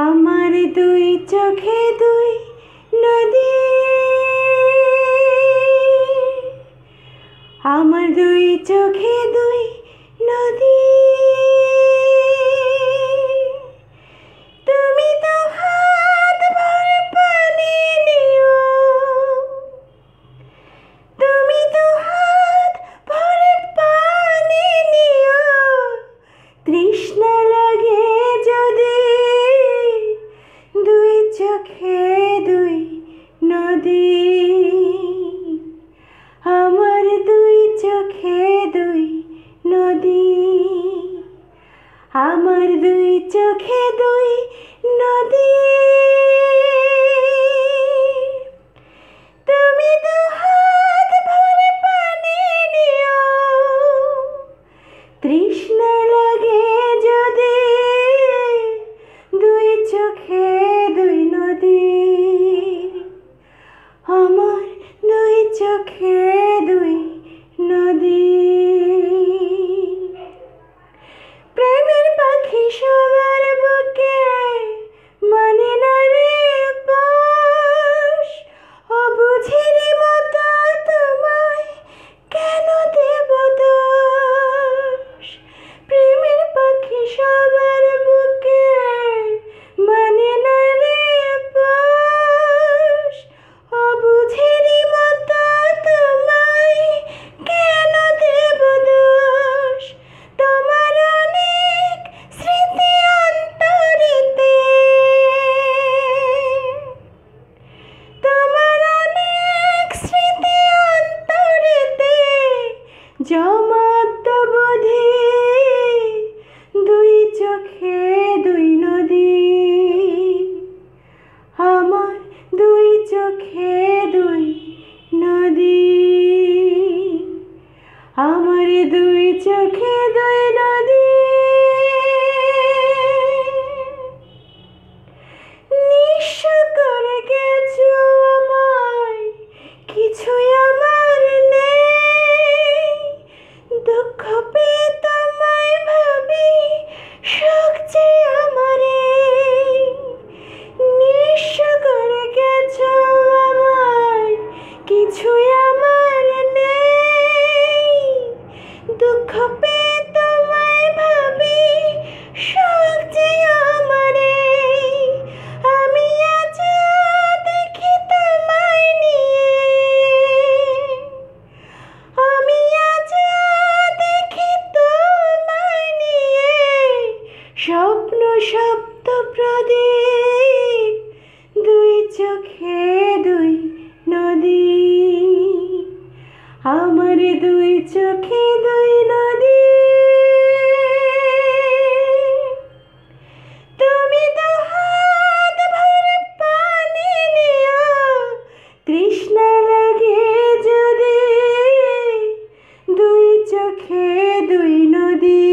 আমার দুই চোখে দুই নদী, আমার দুই চোখে দুই নদী। তুমি তো হাত ভরে পানি নিও, তুমি তো হাত ভরে পানি নিও। তৃষ্ণা লাগে যদি দুই চোখে দুই নদী, আমার দুই চোখে দুই নদী, আমার দুই চোখে দুই নদী। তুমি তো হাত ভরে পানি নিও, তৃষ্ণা লাগে যদি দুই চোখে দুই নদী, আমার দুই চোখে দুই নদী। প্রেমের পাখি সবার বুকে মানে না রে বাস, অবুঝেরই মতো তোমায় কেন দেব দোষ। প্রেমের পাখি সবার বুকে মানে না রে বাস, অবুঝেরই মতো তোমায় কেন দেব দোষ। তোমার অনেক স্মৃতি অন্তরেতে, তোমার অনেক স্মৃতি অন্তরেতে জমাদ্দাবধি দুই চোখে দুই নদী, আমার দুই চোখে দুই নদী, আমার দুই চোখে দুই নদী। নিঃস্ব করে গেছো আমায়, কিছুই আমার নেই। দুঃখ পেয়ে তোমায় ভাবি, সুখ যে আমারে। নিঃস্ব করে গেছো আমায়, কিছুই আমার নেই। দুঃখ পেয়ে তোমায় ভাবি, সুখ যে আমারে। আমি আজ দেখি তোমায় নিয়ে, আমি আজ দেখি তোমায় নিয়ে স্বপ্ন শব্দ প্রদীপ, দুই চোখে দুই নদী, আমার দুই চোখে দুই নদী। তুমি তো হাত ভরে পানি নিও, তৃষ্ণা লাগে যদি দুই চোখে দুই নদী,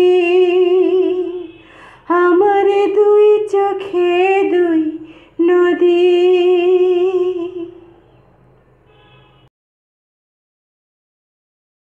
আমার দুই চোখে দুই নদী।